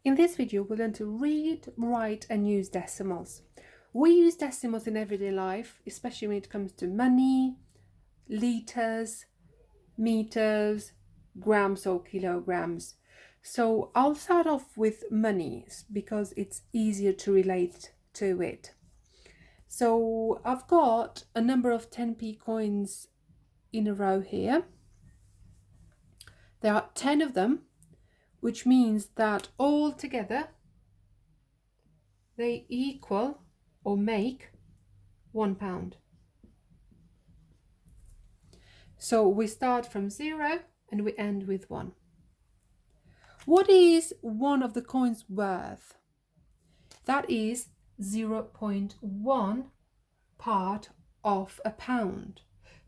In this video, we're going to read, write and use decimals. We use decimals in everyday life, especially when it comes to money, liters, meters, grams or kilograms. So I'll start off with money because it's easier to relate to it. So I've got a number of 10p coins in a row here. There are 10 of them, which means that all together they equal or make £1. So we start from 0 and we end with 1. What is one of the coins worth? That is 0.1 part of a pound.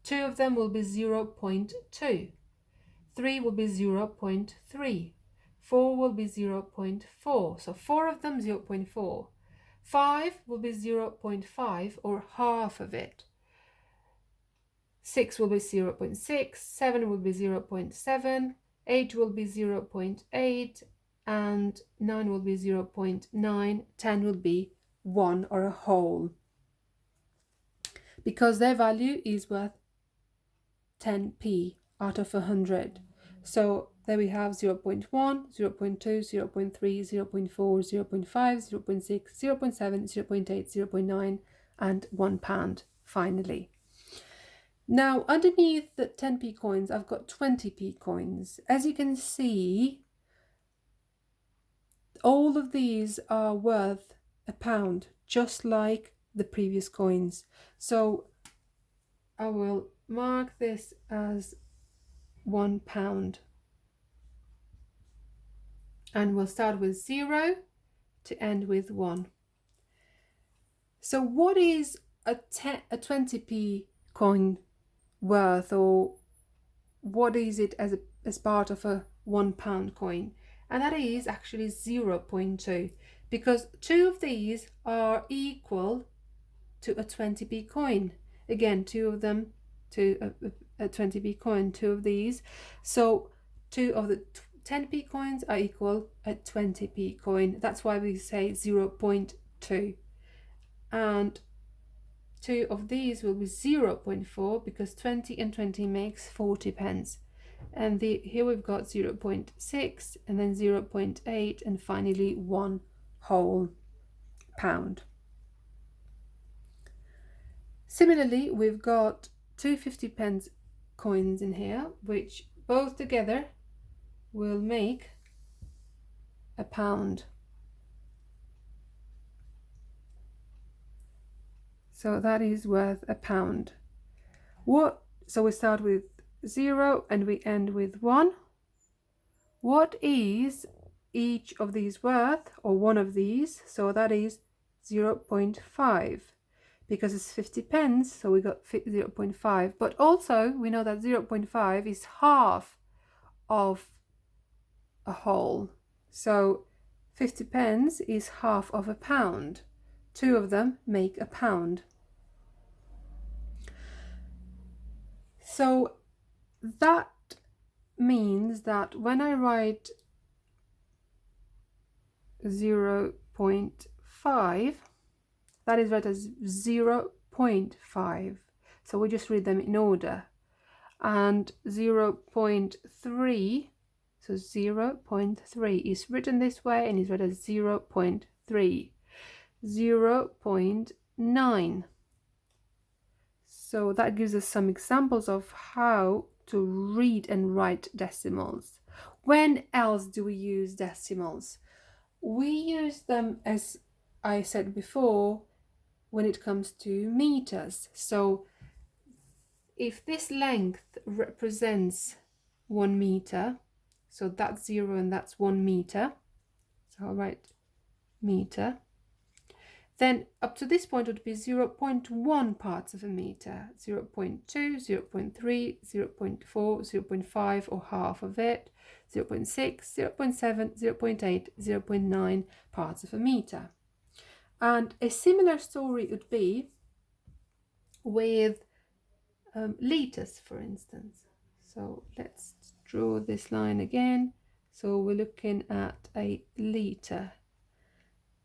Two of them will be 0.2. 3 will be 0.3. 4 will be 0.4. So 4 of them 0.4. 5 will be 0.5 or half of it. 6 will be 0.6, 7 will be 0.7, 8 will be 0.8, and 9 will be 0.9, 10 will be 1 or a whole. Because their value is worth 10p out of 100. So there we have 0.1, 0.2, 0.3, 0.4, 0.5, 0.6, 0.7, 0.8, 0.9, and £1 finally. Now, underneath the 10p coins, I've got 20p coins. As you can see, all of these are worth £1, just like the previous coins. So I will mark this as £1. And we'll start with 0 to end with 1. So what is a 20p coin worth, or what is it as part of a £1 coin? And that is actually 0.2, because two of these are equal to a 20p coin. Again, two of them to a 20p coin, two of these. So two of the 10p coins are equal a 20p coin. That's why we say 0.2. And two of these will be 0.4 because 20 and 20 makes 40 pence. And here we've got 0.6 and then 0.8 and finally 1 whole pound. Similarly, we've got two 50 pence coins in here, which both together will make £1. So that is worth £1. So we start with 0 and we end with 1. What is each of these worth, or one of these? So that is 0.5, because it's 50 pence, so we got 0.5. But also we know that 0.5 is half of a whole. So 50 pence is half of £1. Two of them make £1. So that means that when I write 0.5, that is read as 0.5. So we just read them in order. And 0.3, so 0.3 is written this way and is read as 0.3. 0.9. So that gives us some examples of how to read and write decimals. When else do we use decimals? We use them, as I said before, when it comes to meters. So if this length represents 1 meter, so that's 0 and that's 1 meter, so I'll write meter. Then up to this point would be 0.1 parts of a meter, 0.2, 0.3, 0.4, 0.5 or half of it, 0.6, 0.7, 0.8, 0.9 parts of a meter. And a similar story would be with liters, for instance. So let's draw this line again. So we're looking at a litre.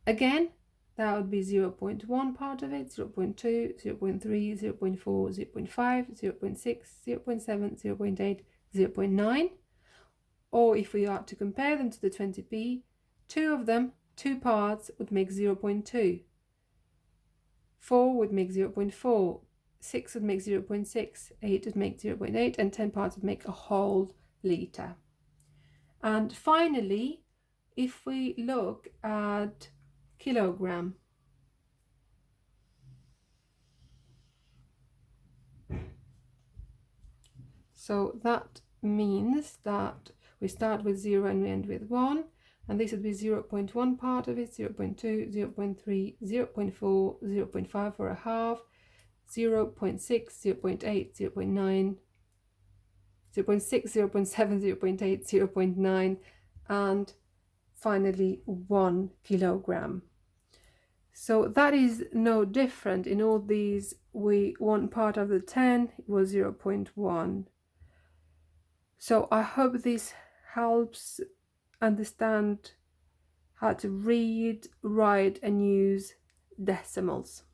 Again, that would be 0.1 part of it, 0.2, 0.3, 0.4, 0.5, 0.6, 0.7, 0.8, 0.9. Or if we are to compare them to the 20p, two of them, two parts, would make 0.2. 4 would make 0.4, 6 would make 0.6, 8 would make 0.8, and 10 parts would make a whole litre. And finally, if we look at kilogram, so that means that we start with 0 and we end with 1, and this would be 0.1 part of it, 0.2, 0.3, 0.4, 0.5 for a half, 0.6, 0.8, 0.9, 0.6, 0.7, 0.8, 0.9, and finally 1 kilogram. So that is no different. In all these, one part of the 10 was 0.1. So I hope this helps understand how to read, write, and use decimals.